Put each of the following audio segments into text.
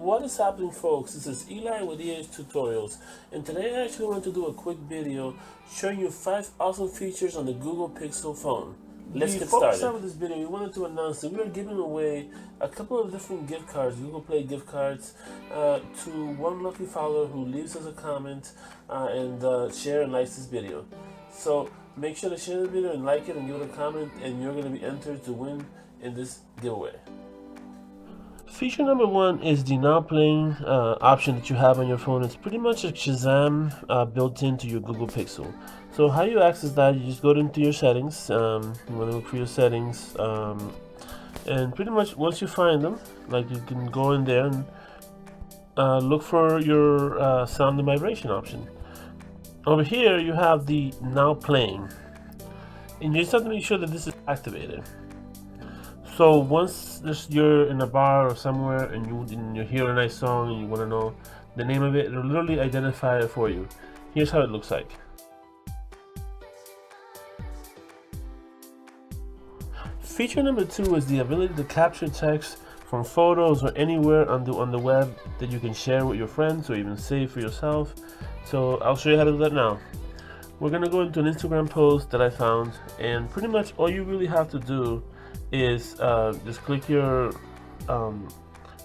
What is happening, folks? This is Eli with Tutorials, and today I actually want to do a quick video showing you 5 awesome features on the Google Pixel phone. Let's get started. Before we start with this video, we wanted to announce that we are giving away a couple of different gift cards, Google Play gift cards, to one lucky follower who leaves us a comment and share and likes this video. So make sure to share the video and like it and give it a comment, and you're going to be entered to win in this giveaway. Feature number 1 is the now playing option that you have on your phone. It's pretty much a Shazam built into your Google Pixel. So how you access that, you just go into your settings, you want to look for your settings, and pretty much once you find them, like you can go in there and look for your sound and vibration option. Over here you have the now playing, and you just have to make sure that this is activated. So once you're in a bar or somewhere and you hear a nice song and you want to know the name of it, it'll literally identify it for you. Here's how it looks like. Feature number 2 is the ability to capture text from photos or anywhere on the web that you can share with your friends or even save for yourself. So I'll show you how to do that now. We're going to go into an Instagram post that I found, and pretty much all you really have to do is just click your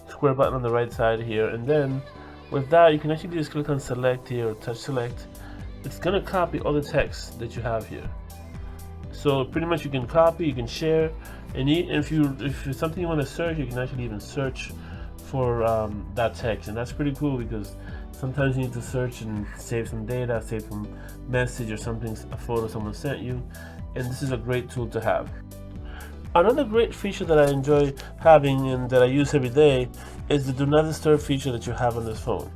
square button on the right side here, and then with that you can actually just click on select here or touch select. It's gonna copy all the text that you have here. So pretty much you can copy, you can share, and if it's something you want to search, you can actually even search for that text, and that's pretty cool because sometimes you need to search and save some data, save some message or something, a photo someone sent you, and this is a great tool to have. Another great feature that I enjoy having and that I use every day is the do not disturb feature that you have on this phone.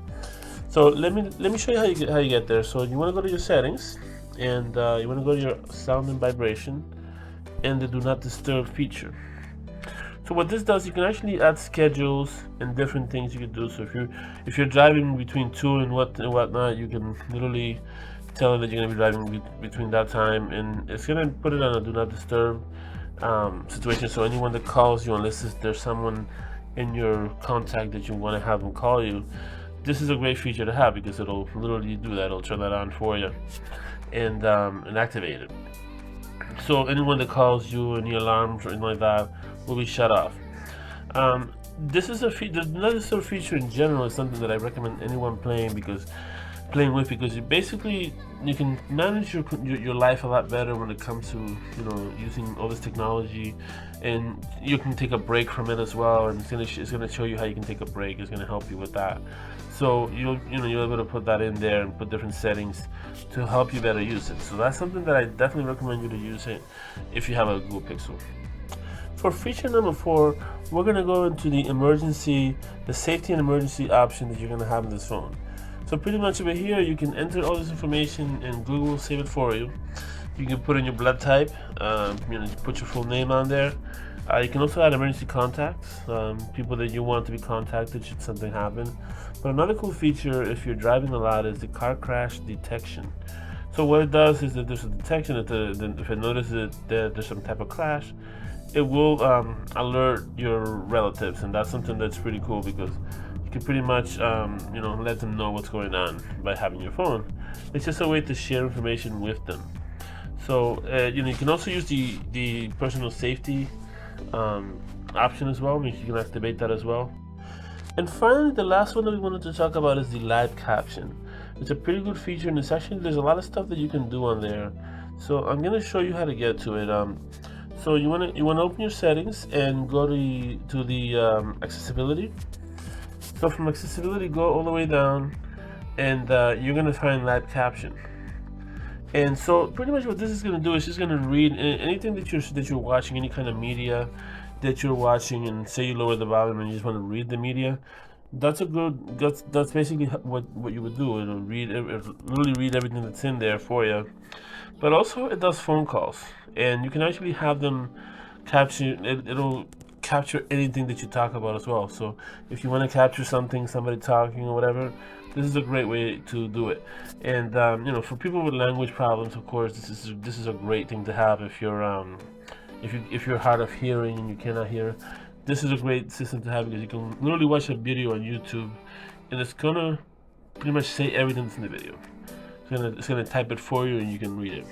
So let me show you how you get there. So you want to go to your settings, and you want to go to your sound and vibration and the do not disturb feature. So what this does, you can actually add schedules and different things you can do. So if you're driving between 2 and whatnot, you can literally tell it that you're going to be driving between that time, and it's going to put it on a do not disturb situation. So anyone that calls you, unless there's someone in your contact that you want to have them call you, this is a great feature to have because it'll literally do that. It'll turn that on for you and activate it. So anyone that calls you, any alarms or anything like that, will be shut off. This is another sort of feature in general is something that I recommend anyone playing with, because you can manage your life a lot better when it comes to using all this technology, and you can take a break from it as well, and it's gonna show you how you can take a break. It's gonna help you with that. So you're able to put that in there and put different settings to help you better use it. So that's something that I definitely recommend you to use it if you have a Google Pixel. For feature number 4, we're gonna go into the safety and emergency option that you're gonna have in this phone. So pretty much over here you can enter all this information and Google will save it for you. You can put in your blood type, put your full name on there. You can also add emergency contacts, people that you want to be contacted should something happen. But another cool feature if you're driving a lot is the car crash detection. So what it does is that there's a detection if it notices that there's some type of crash, it will alert your relatives, and that's something that's pretty cool because you can pretty much let them know what's going on by having your phone. It's just a way to share information with them. So you can also use the personal safety option as well. You can activate that as well. And finally, the last one that we wanted to talk about is the live caption. It's a pretty good feature, and there's a lot of stuff that you can do on there. So I'm going to show you how to get to it. So you want to open your settings and go to the accessibility. So from accessibility, go all the way down, and you're going to find live caption. And so pretty much what this is going to do is just going to read anything that you're watching, any kind of media that you're watching, and say you lower the volume and you just want to read the media. That's basically what you would do. It'll literally read everything that's in there for you. But also it does phone calls, and you can actually have them capture. It'll capture anything that you talk about as well. So if you want to capture somebody talking or whatever, this is a great way to do it. And for people with language problems, of course, this is a great thing to have if you're hard of hearing and you cannot hear. this is a great system to have because you can literally watch a video on YouTube and it's gonna pretty much say everything that's in the video. It's gonna type it for you and you can read it.